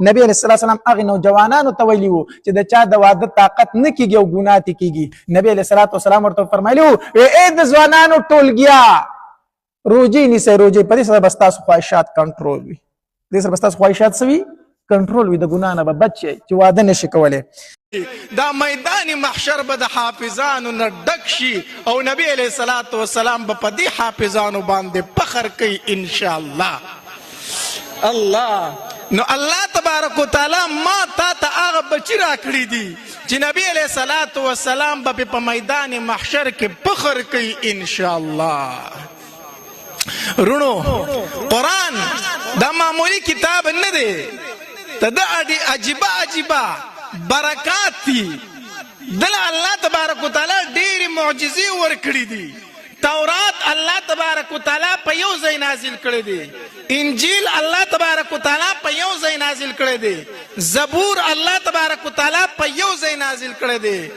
نبی علیہ السلام هغه نوجوانانو ته ویلي وو چې د چا د واده طاقت نه کیږي او ګناه ته کیږي. نبی علیہ السلام ورته فرمایلی وو اے د ځوانانو ټولګیا روجي نیسئ روجي په دې سره به ستاسو خواهشات کنټرول وي، دې سره به ستاسو خواهشات څه وي کنټرول وي، د ګناه نه به بچ شئ چې واده نشي کولی. دا میدان محشر به د حافظانو نه ډک شي او نبی علیہ الصلوۃ والسلام به په دې حافظانو باندې فخر کوي ان شاء الله. الله نو الله تبارک وتعالی ما تا ته هغه بچی راکړي دي چې نبی علیہ الصلوۃ والسلام به په میدان محشر کې فخر کوي ان شاء الله. رونو قرآن دا معمولی کتاب نه دی، ته د عجیبه عجیبه برکات دي. دل الله تبارک وتعالی ډېرې معجزې ورکړي دي. تورات الله تبارک وتعالی په یو ځای نازل کړی دی، انجیل الله تبارک وتعالی په یو ځای نازل کړی دی، زبور الله تبارک وتعالی په یو ځای نازل کړی دی،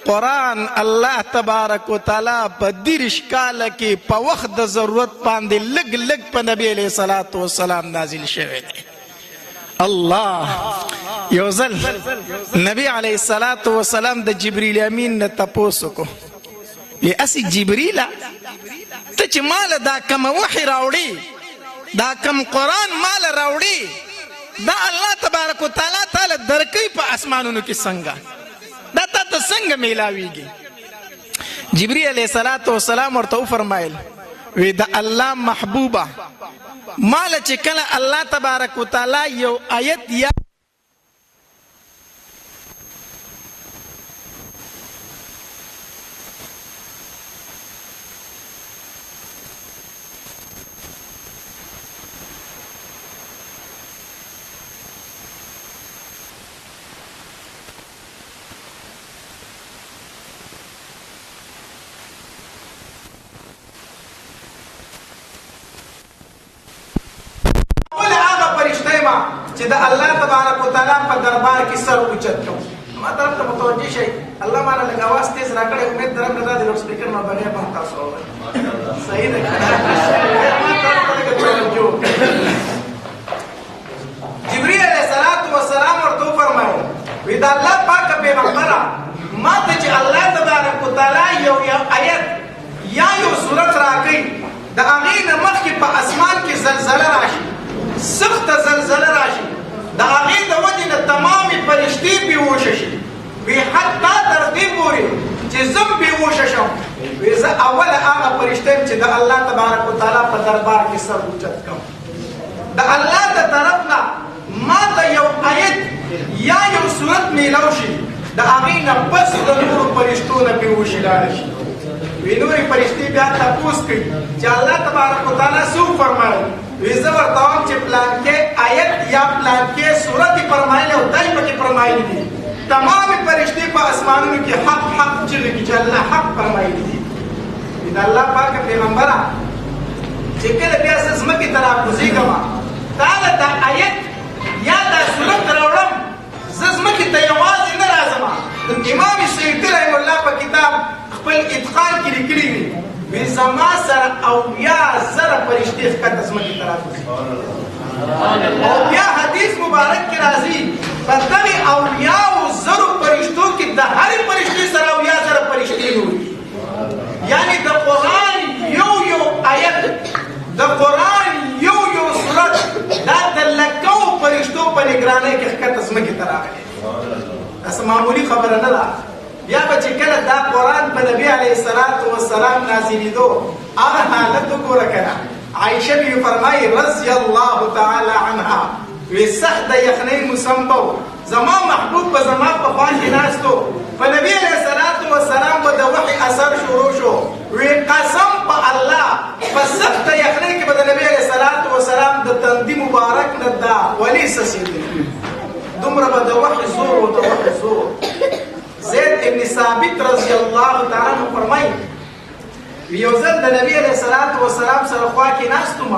قرآن الله تبارک وتعالی په 30 کاله کې په وخت د ضرورت باندې لږ لږ په نبی علیہ الصلوۃ والسلام نازل شوی دی. الله یو ځل نبی علیہ الصلوۃ والسلام د جبریل امین نه تپوس وکړو اسی جبریله ته چې مال دا کم وحی راوړي، دا کم قرآن مال راوړي، دا الله تبارک وتعالی تعالی درکې په اسمانونو کې څنګه دا تا ته څنګه میلاویږي؟ جبریل علیہ الصلوۃ والسلام ورته وفرمایل وی د الله محبوبه مال چې کله الله تبارک وتعالی یو آیت یا چې د الله تبارک وتعالی په دربار کې سر اوچت کوم. ما طرف ته متوجه شئ، الله مالا لږ اواز تیز راکړی، امید درم نه دا د لوډ سپیکر نه بغیر به هم تاسو واورئ. صحیح ده ما طرف ته لږ توجه وکړئ. جبریل علیہ الصلوۃ والسلام ورته وفرمایل وی د الله پاکه پیغمبره ما ته چې الله تبارک وتعالی یو آیت یا یو سورت راکړي د هغې نه مخکې په اسمان کې زلزله راشي، سخت زلزله راشي، د هغې د وجې نه تمامې فرشتې بېهوشه شي، وی حتی تر دې پورې چې زه هم بېهوشه شم، وی زه اوله هغه فرشته یم چې د الله تبارک وتعالی په دربار کې سر اوچت کړم. د الله د طرف نه ما ته یو آیت یا یو صورت میلاو شي، د هغې نه بس د نورو فرشتو نه بېهوشي لاړه شي. وی نورې فرشتې بیا تپوس کوي چې الله تبارک وتعالی څه وفرمایل؟ وی زه ورته وایم چې پلانکې آیت یا پلانکې صورت یې فرمایلی او دای پکې فرمایلي دي. تمامې فرشتې په اسمانونو کې حق حق چغې کړي چې الله حق فرمایلي دي. د الله پاکه پیغمبره چې کله بیا زه ځمکې ته راکوزېږم، تاله دا آیت یا دا صورت راوړم، زه ځمکې ته یوازې نه راځم. امام سیوطي رحم الله په کتاب خپل اتقان کې لیکلي دي وی زما سره 80,000 فرشتې ښکته ځمکې ته راکوزي. او بیا حدیث مبارک کې راځي په دغې 80,000 فرشتو کې د هرې فرشتې سره 80,000 فرشتې نورې، یعنې د قرآن یو آیت، د قرآن یو صورت دا د لکو فرشتو په نګرانۍ کې ښکته ځمکې ته راغلی. داسې معمولي خبره نه ده. بیا به چې کله دا قرآن په نبي علیه الصلاة والسلام نازلېدو هغه حالت وګوره که نه. عایشه بي فرمایي رضی الله تعالی عنها وی سخت د یخنۍ موسم به و، زما محبوب به زما په خوا کې ناست و، په نبي علیه الصلاة والسلام به د وحي اثر شروع شو. وی قسم په الله په سخت یخنۍ کې به د نبي علیه الصلاة والسلام د تندي مبارک نه دا ولې څڅېدل، دومره به د وحي زور و د وحي زور. زید ابن ثابت رضی الله تعالی عنہ فرمایي یو ځل د نبی علیه الصلاة والسلام سره خوا کې ناست وم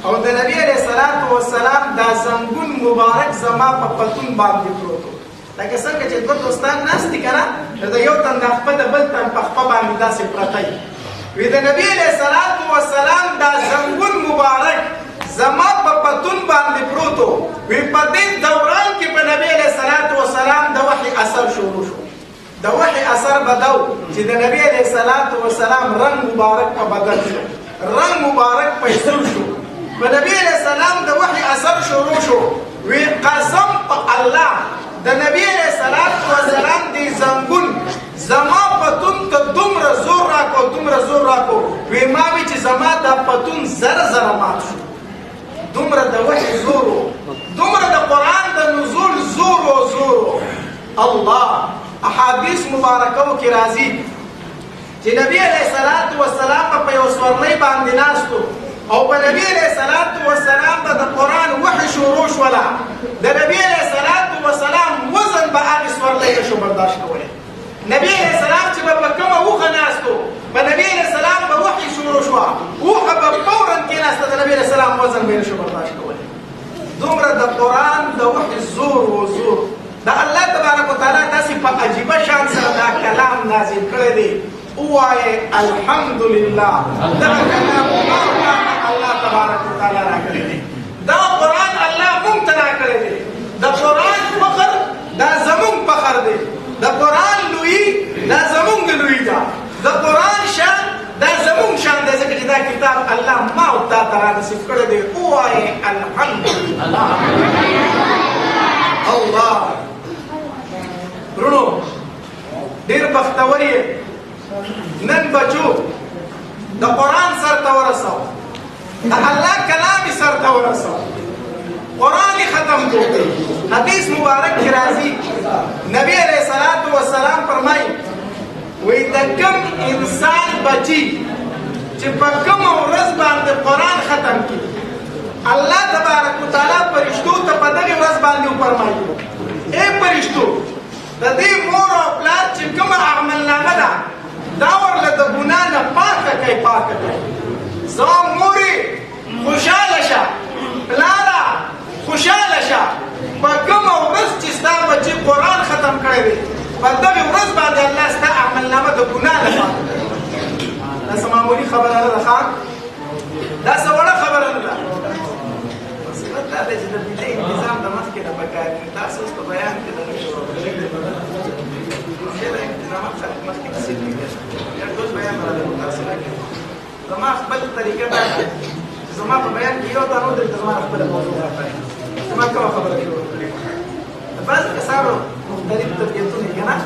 او د نبی علیه الصلاة والسلام دا زنګون مبارک زما په پتون باندې پروت و، لکه څنګه چې دوه دوستان ناست دي که نه، د یو تن د خپه د بل تن په خپه باندې داسې پرته وي. وی د نبی علیه الصلاة والسلام دا زنګون مبارک زما په پتون باندې پروت و. وی په دې دوران د وحي اثر بدو چې د نبی علیه الصلاۃ والسلام رنگ مبارک په بدل شو، رنگ مبارک په سر شو. په نبی علیه السلام د وحي اثر شروع شو. وی قسم په الله د نبی علیه الصلاۃ والسلام دی زنګون زما پتون ته دومره زور راکو، دومره زور راکو، وی ما وی چې زما دا پتون زره زره مات شو. دومره د وحي زورو، دومره د قرآن د نزول زورو زورو. الله احادیث مبارکو کې راځي چې نبی علیه الصلاۃ والسلام په یو سورلۍ باندې ناستو او په نبی علیه الصلاۃ والسلام به د قرآن وحي شروع شوله. د نبی علیه الصلاۃ والسلام وزن به هغې سورلۍ نشو برداشت کولی. نبی علیه السلام چې به په کومه اوښه ناستو، په نبی علیه السلام به وحي شروع شوه، اوښه به فورا کېناسته، د نبی علیه السلام وزن به یې نشو برداشت کولی. دومره د قرآن د وحي زور و زور. دا الله تبارک وتعالی داسې په عجیبه شان سره دا کلام نازل کړی دی. ووایئ الحمدلله، دغه کلام الله تبارک وتعالی راکړی دی. دا قرآن الله موږ ته راکړی دی. د قرآن فخر دا زموږ فخر دی. د قرآن لویي دا زموږ لویي ده. د قرآن شان دا زموږ شان دی، ځکه چې دا کتاب الله ما او تا ته رانصیب کړی دی. ووایئ الحمدلله. الله ورونو ډېر بختور یې. نن بچو د قرآن سر ته ورسو، د الله کلام یې سر ته ورسو، قرآن یې ختم کړو. حدیث مبارک کې راځي نبی علیه الصلاۃ والسلام فرمایي وایي د کوم انسان بچي چې په کومه ورځ باندې قرآن ختم کړي، الله تبارک وتعالی فرشتو ته په دغې ورځ باندې وفرمایي ای فرشتو د دې مور او پلار چې کومه عملنامه ده دا ورله د ګناه نه پاکه کوي، پاکه کوي. زما مورې خوشحاله شه، پلاره خوشحاله شه، په کومه ورځ چې ستا بچي قرآن ختم کړی دی په دغې ورځ باندې الله ستا عملنامه د ګناه نه پاکه کوي. دا څه معمولي خبره نه ده ښه، دا څه وړه خبره نه ده. مصیبت دا دی چې د ملي نظام د مخکې نه پکار دي. تاسو اوس په بیان کې د انتظامات خلک مخکې نصیب نه کېږي. یا ټول بیان راځي تاسو راکړئ. زما خپل طریقه دا ده چې زما په بیان کې یو ته نو درته زما خپله موضوع راکړئ. زما کومه خبره شروع کړې د بعضې کسانو مختلف طبیعتونه دي که نه،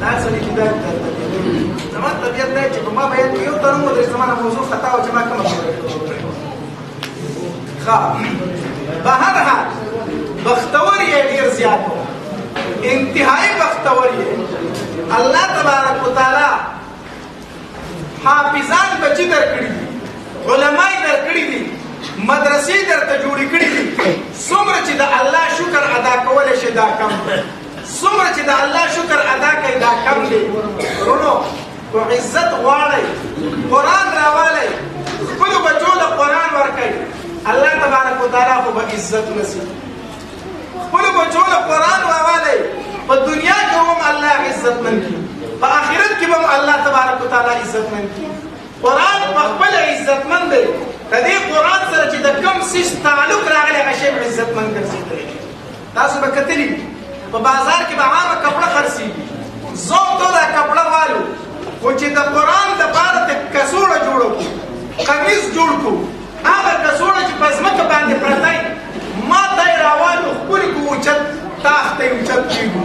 دا سړي چې دا طبیعتونه زما طبیعت دی چې په ما بیان کې یو ته نوم ودرېږي زما نه موضوع خطا وه چې ما کومه خبره شروع کړې. ښه په هر حال بختور یې ډېر زیات و، انتهایی بختور یې. الله تبارک وتعالی حافظان بچي درکړي دي، علما یې درکړي دي، مدرسې درته جوړې کړي دي. څومره چې د الله شکر ادا کولی شي دا کم دی، څومره چې د الله شکر ادا کوي دا کم دی. ورونو کو عزت غواړئ، قرآن راوالی، خپلو بچو له قرآن ورکئ، الله تبارک وتعالی خو به عزت نصیب. خپلو بچو له قرآن راوالی، په دنیا کې هم الله عزتمند کړي، په آخرت کې هم الله تبارک وتعالی عزتمند کړي. قرآن په خپله عزتمند دی. د دې قرآن سره چې د کوم څیز تعلق راغلی هغه شی عزتمند ګرځېدلی. تاسو به کتلي په بازار کې به عامه کپړه خرڅېږي، زوم تو دا کپړه والو، خو چې د قرآن دپاره ته کڅوړه جوړه کړو، قمیص جوړ کړو، هغه کڅوړه چې په ځمکه باندې پرته وي ما ته یې راوالو، ښکلې کړو، اوچت تاخ ته یې اوچت کېږو.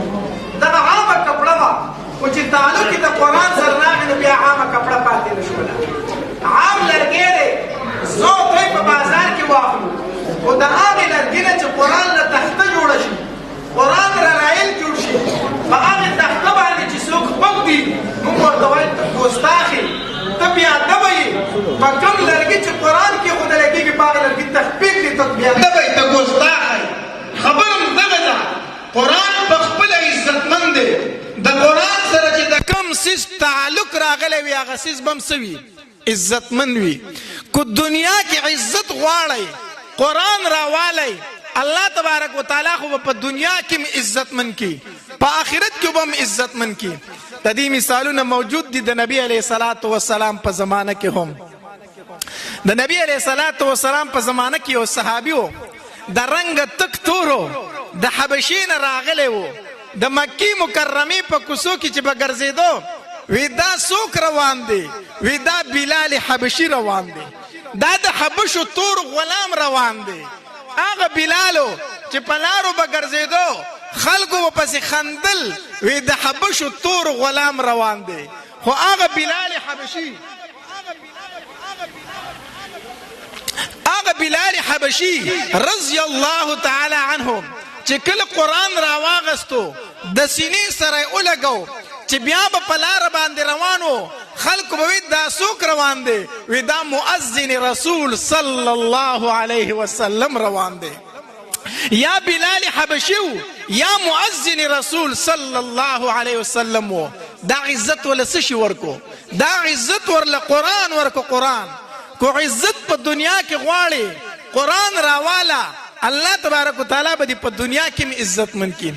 دغه عامه کپړه وه، خو چې تعلق یې د قرآن سره راغی نو بیا عامه کپړه پاتې نه شوله. عام لرګی دی، زو ته یې په بازار کې واخلو، خو د هغې لرګي نه چې قرآن له تخته جوړه شي، قرآن رلایل جوړ شي، په هغې تخته باندې چې څوک پک دي موږ ورته وایو ته ګستاخې، ته بېادبه یې. په کوم لرګي چې قرآن کېښودلی کېږي په هغه لرګي تخفیق دي، ته بېادبه یې، ته ګستاخه یې. خبره هم دغه ده. قرآن په خپله عزتمند دی. د قرآن سره چې د کوم څیز تعلق راغلی وي هغه څیز به هم څه وي؟ عزتمند وي. کو دنیا کې عزت غواړئ قرآن راوالی، الله تبارک وتعالی خو په دنیا کې هم عزتمند کی، په آخرت کې به هم عزتمند کی. د دې مثالونه موجود دي د نبی علیه الصلاۃ والسلام په زمانه کې هم. د نبی علیه الصلاۃ والسلام په زمانه کې یو صحابي و، د رنګ تک تورو، د حبشې نه راغلی و، د مکی مکرمه په کوڅو کې چې به ګرځېدو وی دا څوک روان دی وی دا بلال حبشي روان دی دا د حبشو تور غلام روان دی هغه بلالو چې په لارو به ګرځېدو خلکو به پسې خندل وی د حبشو تور غلام روان دی خو هغه بلال حبشي رضی الله تعالی عنهم چې کله قرآن راواغستو د سینې سره یې ولګو چې بیا به په لاره باندې روانو خلکو به وی دا څوک روان دی وی دا مؤذن رسول صلی الله علیه وسلم روان دی یا بلال حبشیو یا مؤذن رسول صلی الله علیه وسلم دا عزت ول سشي ورکو دا عزت ورله قرآن ورکو قرآن کو عزت په دنیا کې غواړي قرآن راوالا الله تبارک وتعالى به په دنیا کې عزت من کی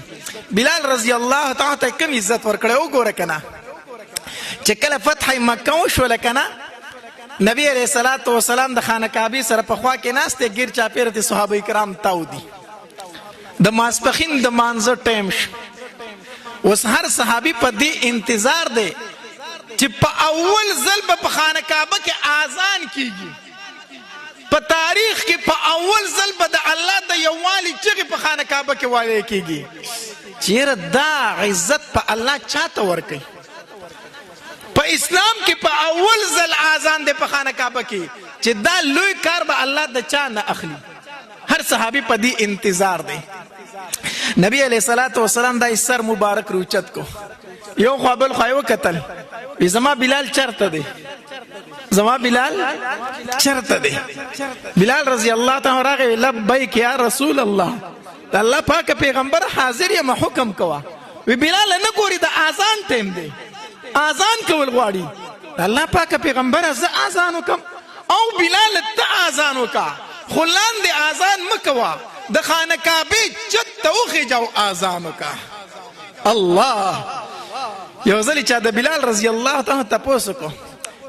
بلال رضی الله تعالی ته کوم عزت ورکړو وګوره کنه چې کله فتح مکه وشول کنه نبی علیہ الصلوۃ والسلام د خانه کعبه سره په خوا کې ناشته غیر چا پیرته صحابه کرام تاو دي د ماسپخین د مانزه ټیم اوس هر صحابي په دې انتظار دی چې په اول ځل په خانه کعبه کې اذان کیږي په تاریخ کې په اول ځل به د الله د یووالي چغې په خانه کعبه کې وایي کیږي چیرې دا عزت په الله چاته ورکي په اسلام کې په اول ځل اذان د په خانه کعبه کې چې دا لوی کار به الله د چا نه اخلي هر صحابي په دې انتظار دی نبی علیہ الصلوۃ والسلام دا سر مبارک روچت کو یو خپل خایو قتل زما بلال چرته دی زما بلال چرته دی بلال رضی الله تعالی راغی لبیک یا رسول الله الله پاک پیغمبر حاضر یم حکم کوا وی بلال نه ګوري د اذان ټیم دی اذان کول غواړي الله پاک پیغمبر ز اذان وکم او بلال ته اذان وکا خلان دی اذان مکوا د خانه کعبه چت توخی جو اذان وکا الله یو ځل چې د بلال رضی الله تعالی تاسو کو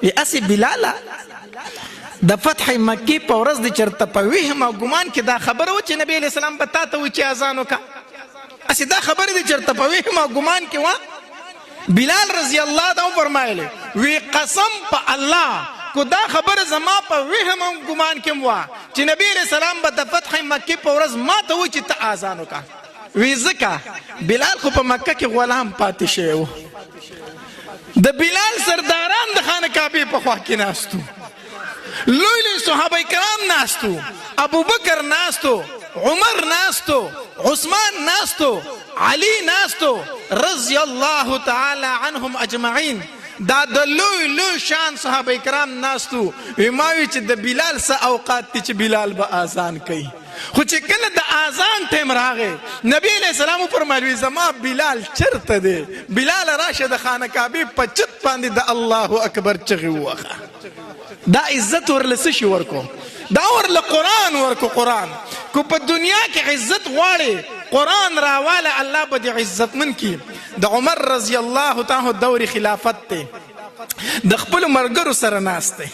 ای اسی بلال د فتح مکی په ورځ د چرته په وهم او ګمان کې دا خبره و چې نبی علیہ السلام پتا ته و چې اذان وکا اسی دا خبره د چرته په وهم او ګمان کې و بلال رضی الله تعالی فرمایله وی قسم په الله کو دا خبر زما په وهم او ګمان کې و چې نبی علیہ السلام په فتح مکی په ورځ ما ته و چې ته اذان وکا وی زکه بلال خو په مکه کې غلام پاتې شو د بلال سرداران د خانه کعبه په خوا کې ناستو لوی لوی صحابه کرام ناستو ابو بکر ناستو عمر ناستو عثمان ناستو علی ناستو رضی الله تعالی عنهم اجمعین دا د لوی لوی شان صحابه کرام ناستو ویماوی چې د بلال سه اوقات چې بلال به اذان کوي خو چې کله د اذان ټیم راغی نبی علیہ السلام فرمایي زما بلال چرته دی بلال راشه د خانه کعبه په چت باندې د الله اکبر چغي وخه دا عزت ورله شي ورکو دا ورله قرآن ورکو قرآن کو په دنیا کې عزت غواړي قرآن راواله الله به د عزت من کی د عمر رضی الله تعالی دور خلافت ته د خپل مرګرو سره ناشته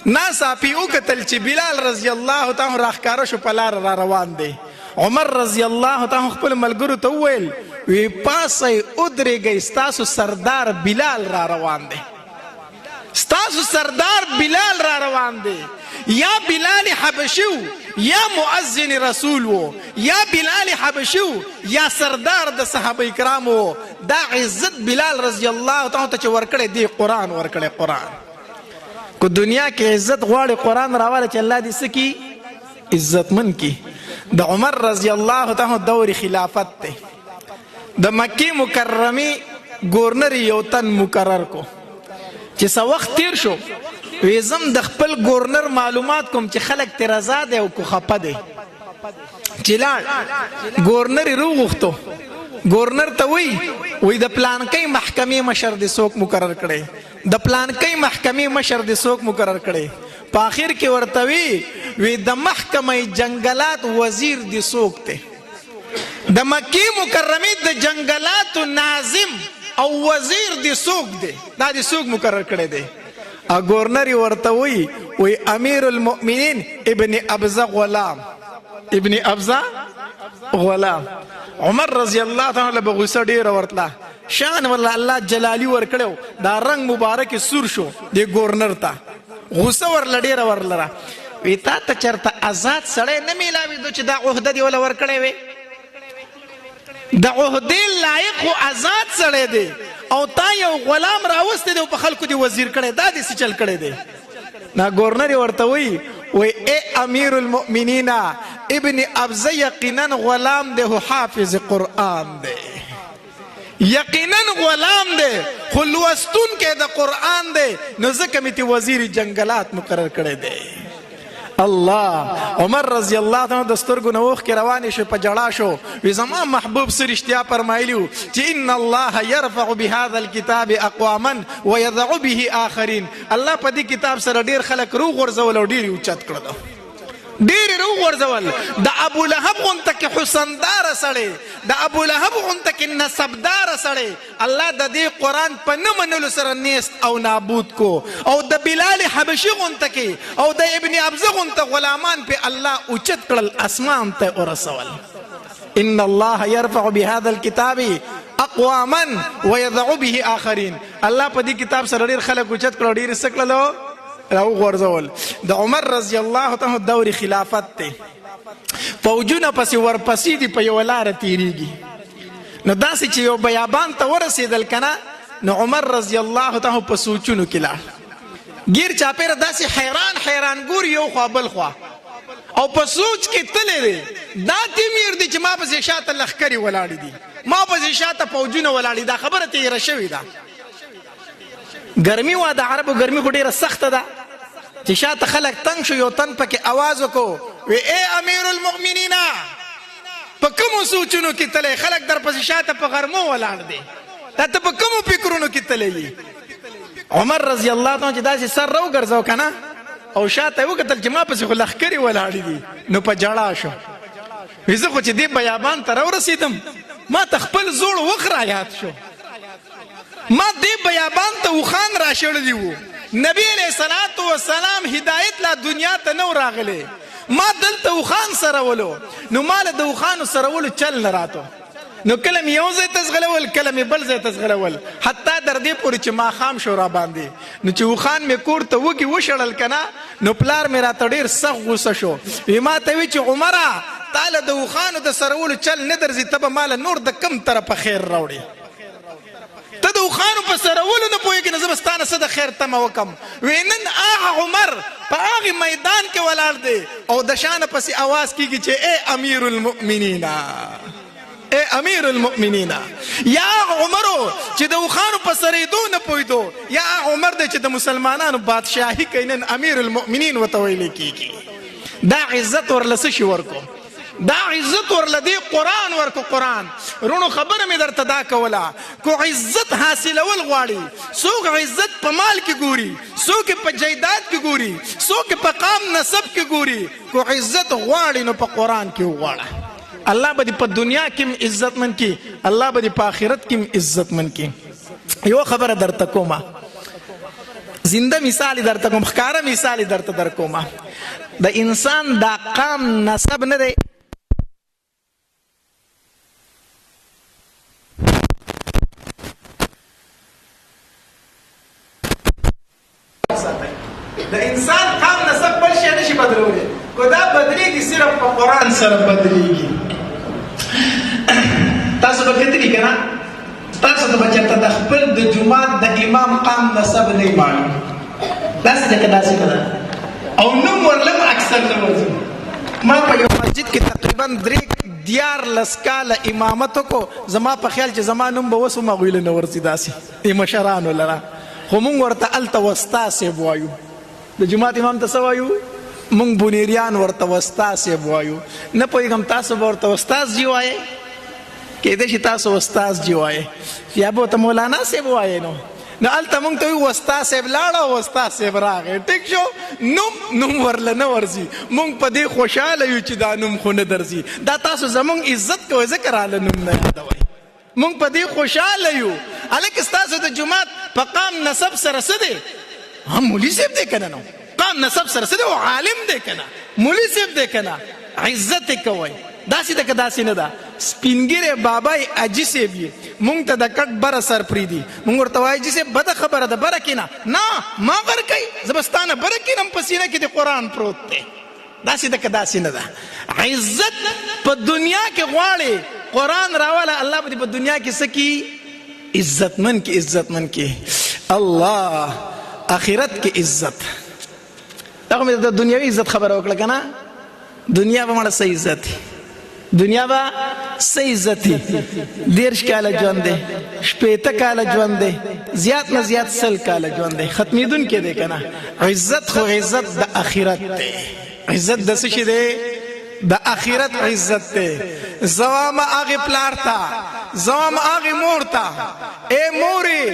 ناسا پی او قتل چې بلال رضی الله تعالی راخکاره شو په لار را روان دی عمر رضی الله تعالی خپل ملګرو ته وویل وی پاسه ودرېږئ ستاسو سردار بلال را روان دی ستاسو سردار بلال را روان دی یا بلال حبشیو یا مؤذن رسول وو یا بلال حبشیو یا سردار د صحابه کرامو دا عزت بلال رضی الله تعالی ته ورکړي دی قرآن ورکړي قرآن کو دنیا کې عزت غواړي قرآن راواله چې الله دې سکی عزت من کی د عمر رضی الله تعالی دور خلافت ته د مکی مکرمه گورنر یو تن مقرر کو چې څو وخت تیر شو ویزم د خپل گورنر معلومات کوم چې خلک تر آزاد او کو خپه دي چې لاړ گورنر روغختو گورنر ته وی د پلانکۍ محکمې مشر د څوک مقرر کړي د پلانکۍ محکمې مشر د څوک مقرر کړي په اخر کې ورته وی د محکمې جنگلات وزیر د څوک ته د مکی مکرمه د جنگلات ناظم او وزیر د څوک دی دا د څوک مقرر کړي دی ا گورنر ورته وی امیر المؤمنین ابن ابزه غلام عمر رضی الله تعالی له غصه ډیر ورتله شان ول الله جلالی ور کړو دا رنگ مبارک سور شو د گورنر ته غصه ور لډیر ورلره وی تا ته چرته آزاد سړی نه میلاوي دو چې دا عہده دی ول ور کړی وي د عہده لایق خو آزاد سړی دی او تا یو غلام راوست دی په خلکو دی وزیر کړی دا دې څه چل کړی دی نا گورنر ورته وی اے امیر المؤمنین ابن ابزه یقینا غلام دی حافظ قرآن دی یقینا غلام دی خو لوستون کې د قرآن دی نو ځکه مې ته وزیر جنگلات مقرر کړی دی الله عمر رضی الله تعالی د سترګو نه اوښ کې روانې شو په جړا شو وی زما محبوب سره رښتیا فرمایلیو چې ان الله يرفع بهذا الكتاب اقواما ويضع به اخرين الله په دې کتاب سره ډیر خلک روغ ورزول او ډیر اوچت کړل ډیر روغ ورزول د ابو لهب غونته کې حسندار سړی د ابو لهب غونته کې نسبدار سړی الله د دې قران په نه منلو سره نیست او نابود کو او د بلال حبشي غونته کې او د ابن ابزه غونته غلامان په الله اوچت کړل اسمان ته ورسول ان الله يرفع بهذا الكتاب اقواما ويضع به اخرين الله په دې کتاب سره ډیر خلک اوچت کړل ډیر سکللو راو غورځول د عمر رضی الله تعالی دور خلافت ته فوجونه پسې ورپسې دی په یو لار تیریږي نو داسې چې یو بیابان ته ورسېدل کنه نو عمر رضی الله تعالی په سوچونو کې لا غیر چاپیره داسې حیران ګور یو خوا بل خوا او په سوچ کې تللی دی دا تیمیر دی چې ما پسې شاته لښکرې ولاړې دي ما پسې شاته فوجونه ولاړې دا خبره تیره شوې ده ګرمي وا د عربو ګرمي خو ډیره سخته ده چې شاته خلک تنگ شو یو تن پکې आवाज وکړو وی اے امیر المؤمنین په کومو سوچونو کې تلې خلک در پسې شاته په غرمو ولاړ دي ته په کومو فکرونو کې تلې عمر رضی الله تعالی چې داسې سر راو ګرځاو کنه او شاته وکتل چې ما پسې خو لښکرې ولاړې دي نو په جړا شو وی زه خو چې دې بیابان ته راورسېدم ما ته خپل زوړ وخت را یاد شو ما دې بیابان ته وخان را شړلی وو نبی علیہ الصلوۃ والسلام هدایت لا دنیا ته نو راغله ما دلته وخان سره ولو نو مال د وخان سره ولو چل نه راتو نو کلم یو ځای تزغلول کلم بل ځای تزغلول حتی در دې پورې چې ما خام شو را باندې نو چې وخان مې کور ته وکی وشړل کنه نو پلار مې را ډیر سخت غوسه شو ما ته وی چې عمره تعالی د وخانو د سره ولو چل نه درځي تبه مال نور د کم طرفه خیر راوړي ته د خانو په سره ولو نه پوهېږي نه زه به ستا نه څه د خیر تمه وکړم وی نن هغه عمر په هغې میدان کې ولاړ دی او د شانه پسې اواز کېږي چې ای امیر المؤمنین اے امیر المؤمنین یا عمرو چې د وخانو په سرېدو نه پوهېدو یا عمر دی چې د مسلمانانو بادشاهي کوي نن امیر المؤمنین ورته ویلی کېږي دا عزت ورله څه شي ورکو دا عزت ورلدی قرآن ورکو قرآن رونو خبر می در تدا کولا کو عزت حاصلول غواړي څوک عزت په مال کې ګوري څوک په جیداد کې ګوري څوک په قام نسب کې ګوري کو عزت غواړي نو په قرآن کې وغواړه الله به په دنیا کې عزت من کی الله به په آخرت کې عزت من کی یو خبره درته کومه زنده مثال درته کوم ښکارا مثال درته در کومه د انسان دا قام نسب نه دی د انسان قام نسب بل شي نشي بدلولی کو دا بدلیږي صرف په قرآن سره بدلیږي تاسو به کتلی کنه تاسو ته بچته د خپل د جمعات د امام قام نسب نه معلوم داسې ده که داسې که ده او نوم ورلم اکثر نه ورځي ما په یو مسجد کې تقریبا 14 کاله امامت وکړو زما په خیال چې زما نوم به اوس هم هغوی له نه ورځي داسې مشرانو لره خو مونږ ورته هلته وستا صاحب وایو د جماعت امام ته څه وایو مونږ بنیریان ورته وستا صاحب وایو نه پوهېږم تاسو به ورته استاذ جي وایئ کېدای شي تاسو استاذ جي وایئ یا به ورته مولانا صاحب وایئ نو هلته مونږ ته وایو استاد صاحب لاړه او استاد صاحب راغی ټیک شو نوم ورله نه ورځي مونږ په دې خوشحاله یو چې دا نوم خو نه درځي دا تاسو زمونږ عزت کوئ ځکه راله نوم نه یادوئ مونږ په دې خوشحاله یو هلکه ستاسو د جومات په قام نسب سره څه دی مولي صاحب دی که نه نو قام نسب سره څه دی او عالم دی که نه مولي صاحب دی که نه عزت یې کوئ داسې د کداسې نه ده سپینګیره بابا اجي سیب مونږ ته د کټ بر سر پریدي مونږ ورته وایي چې بد خبره ده بر کینا نه ما ور کوي زبستانه بر کینم پسینه کې د قران پروت دی داسې د کداسې نه ده عزت په دنیا کې غواړي قران راواله الله به په دنیا کې سکی عزتمن کې الله آخرت کې عزت دغه مې د دنیوي عزت خبره وکړه کنه دنیا به مړه صحیح عزت دنیا به صحیح عزت 10 کاله ژوند دی 80 کاله ژوند دی زیات نه زیات 100 کاله ژوند دی ختمیدون کې دی کنه عزت خو عزت د آخرت دی عزت د څه شي دی د آخرت عزت دی زوام هغه پلار تا زوام هغه مور تا اے موري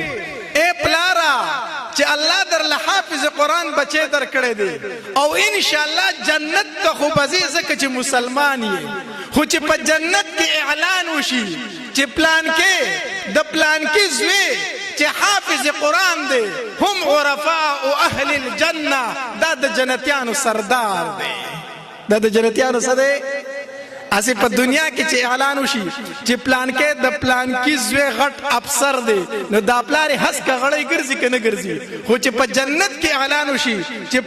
اے پلارا چې الله در له حافظ قرآن بچی در کړی دی او ان شاء الله جنت ته خو بځي ځکه چې مسلمان یې خو چې په جنت کې اعلان وشي چې پلان کې د پلان کې زوی چې حافظ قرآن دی هم عرفاء اهل الجنه دا د جنتیانو سردار دی دا د جنتیانو څه دی اسی په دنیا کې چې اعلان وشي چې پلان کې د پلان کې زوی غټ افسر دی نو دا پلار هڅ کا غړی ګرځي کنه ګرځي خو چې په جنت کې اعلان وشي چې